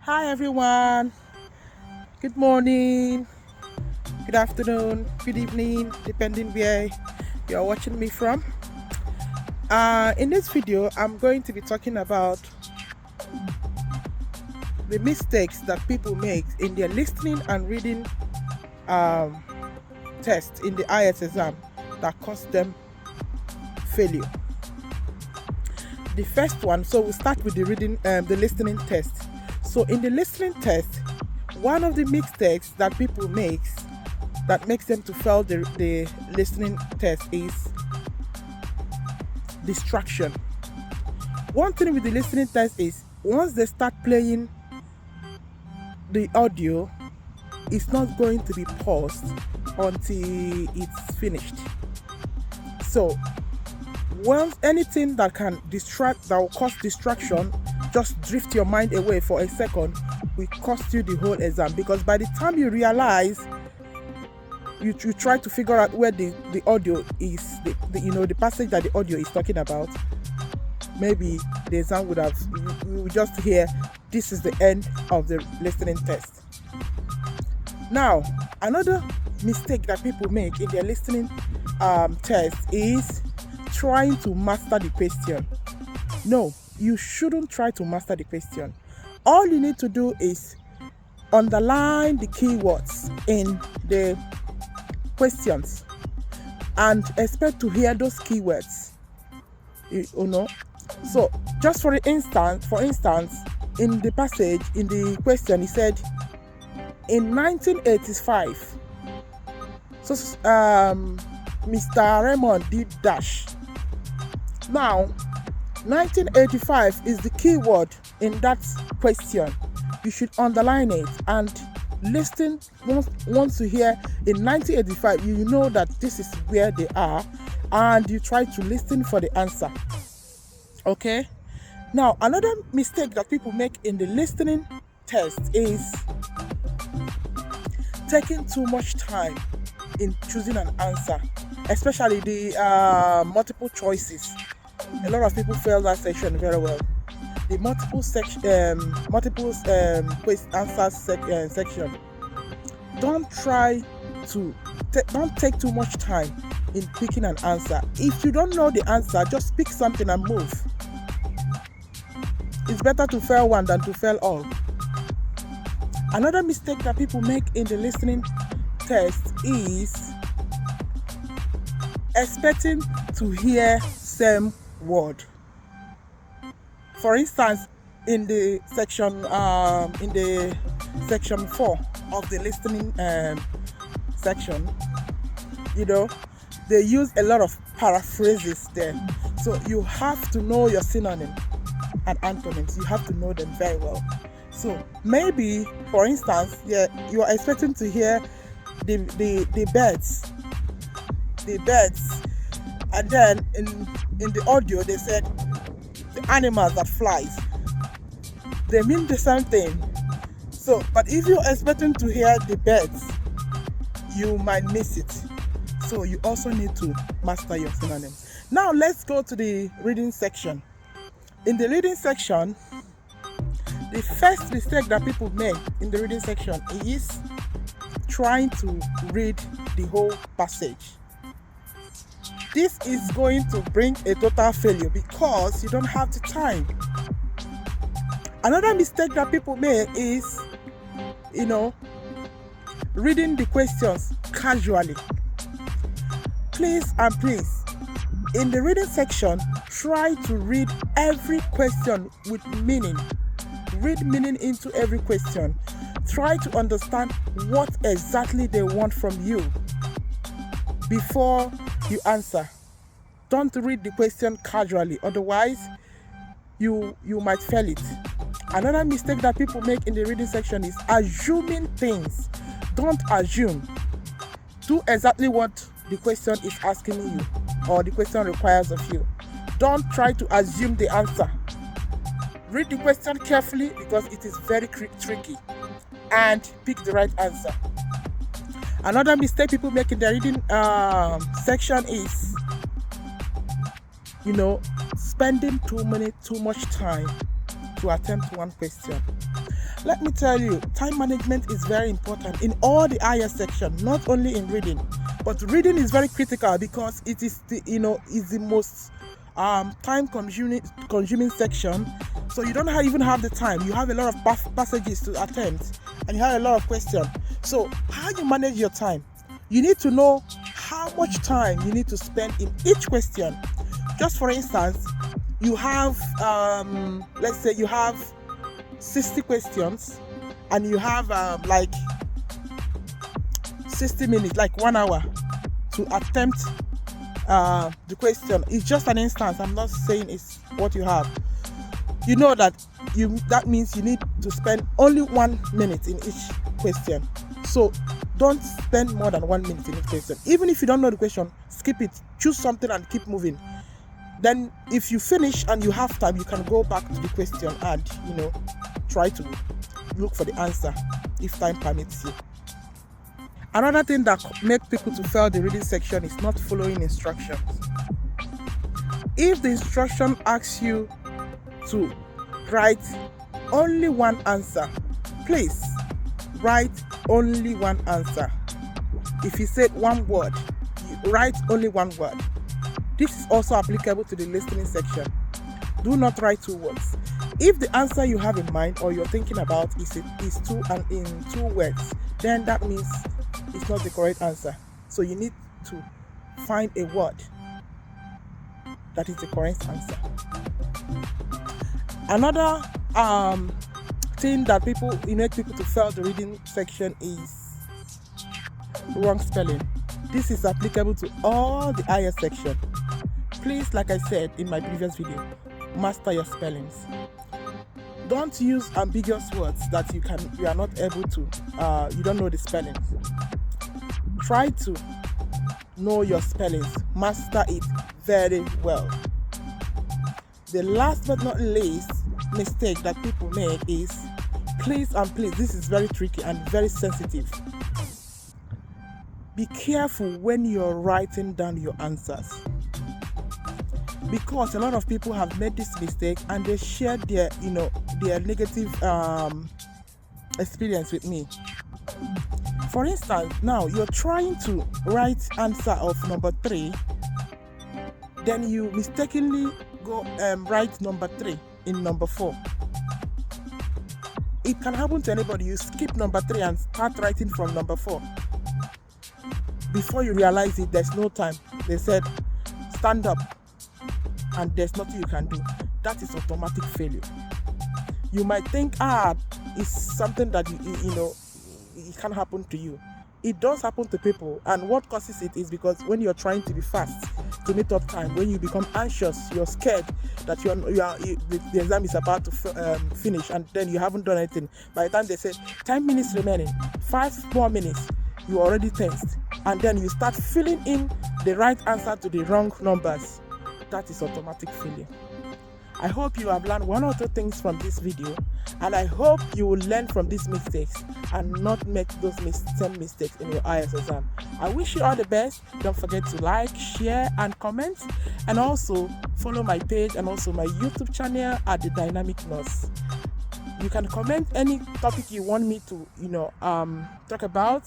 Hi everyone. Good morning, good afternoon, good evening, depending where you're watching me from. In this video, I'm going to be talking about the mistakes that people make in their listening and reading um, test in the ielts exam that cost them failure. The first one, so we'll start with the listening test. So in the listening test, one of the mistakes that people make that makes them to fail the listening test is distraction. One thing with the listening test is once they start playing the audio, it's not going to be paused until it's finished. So once anything that can distract, that will cause distraction, just drift your mind away for a second, will cost you the whole exam, because by the time you realize, you try to figure out where the audio is, the passage that the audio is talking about, maybe the exam would have, you would just hear, this is the end of the listening test. Now, another mistake that people make in their listening test is trying to master the question. No, you shouldn't try to master the question. All you need to do is underline the keywords in the questions and expect to hear those keywords. So just for instance, in the passage, in the question, he said in 1985, so Mr. Raymond did dash. Now 1985 is the keyword in that question. You should underline it and listen. Once you hear in 1985, you know that this is where they are, and you try to listen for the answer. Okay. Now, another mistake that people make in the listening test is taking too much time in choosing an answer, especially the multiple choices. A lot of people fail that section very well. The multiple answer section. Don't take too much time in picking an answer. If you don't know the answer, just pick something and move. It's better to fail one than to fail all. Another mistake that people make in the listening test is expecting to hear same word. For instance, in the section 4 of the listening section, they use a lot of paraphrases there. So you have to know your synonym and antonyms. You have to know them very well. So maybe, for instance, you are expecting to hear the birds, and then in the audio they said the animals that flies. They mean the same thing. So, but if you're expecting to hear the birds, you might miss it. So you also need to master your synonyms. Now let's go to the reading section. In the reading section, the first mistake that people make in the reading section is trying to read the whole passage. This is going to bring a total failure because you don't have the time. Another mistake that people make is, reading the questions casually. Please, in the reading section, try to read every question with meaning. Read meaning into every question. Try to understand what exactly they want from you before you answer. Don't read the question casually, otherwise you might fail it. Another mistake that people make in the reading section is assuming things. Don't assume. Do exactly what the question is asking you or the question requires of you. Don't try to assume the answer. Read the question carefully because it is very tricky, and pick the right answer. Another mistake people make in the reading section is, spending too much time to attempt one question. Let me tell you, time management is very important in all the IELTS section, not only in reading. But reading is very critical because it is is the most time consuming section. So you don't even have the time. You have a lot of passages to attempt, and you have a lot of questions. So how you manage your time? You need to know how much time you need to spend in each question. Just for instance, you have let's say you have 60 questions, and you have like 60 minutes, like 1 hour, to attempt the question. It's just an instance. I'm not saying it's what you have. You know that that means you need to spend only 1 minute in each question. So don't spend more than 1 minute in each question. Even if you don't know the question, skip it. Choose something and keep moving. Then if you finish and you have time, you can go back to the question and try to look for the answer if time permits you. Another thing that makes people to fail the reading section is not following instructions. If the instruction asks you to write only one answer, please write only one answer. If you said one word, you write only one word. This is also applicable to the listening section. Do not write 2 words. If the answer you have in mind or you're thinking about is in 2 words, then that means it's not the correct answer. So you need to find a word that is the correct answer. Another thing that make people to fail the reading section is wrong spelling. This is applicable to all the IELTS section. Please, like I said in my previous video, master your spellings. Don't use ambiguous words that you are not able to, you don't know the spellings. Try to know your spellings, master it very well. The last but not least mistake that people make is, please, this is very tricky and very sensitive. Be careful when you're writing down your answers, because a lot of people have made this mistake and they share their negative experience with me. For instance, now you're trying to write answer of number 3, then you mistakenly go write number 3 in number 4. It can happen to anybody. You skip number 3 and start writing from number 4. Before you realize it, there's no time. They said, stand up, and there's nothing you can do. That is automatic failure. You might think, it's something that it can happen to you. It does happen to people, and what causes it is because when you're trying to be fast to meet up time, when you become anxious, you're scared that the exam is about to finish, and then you haven't done anything. By the time they say 10 minutes remaining, 5 more minutes, you already tensed, and then you start filling in the right answer to the wrong numbers. That is automatic failure. I hope you have learned 1 or 2 things from this video, and I hope you will learn from these mistakes and not make those same mistakes in your IELTS exam. I wish you all the best. Don't forget to like, share, and comment, and also follow my page and also my YouTube channel at The Dynamic Nurse. You can comment any topic you want me to talk about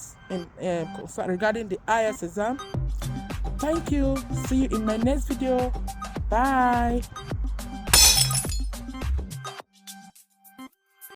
regarding the IELTS exam. Thank you. See you in my next video. Bye.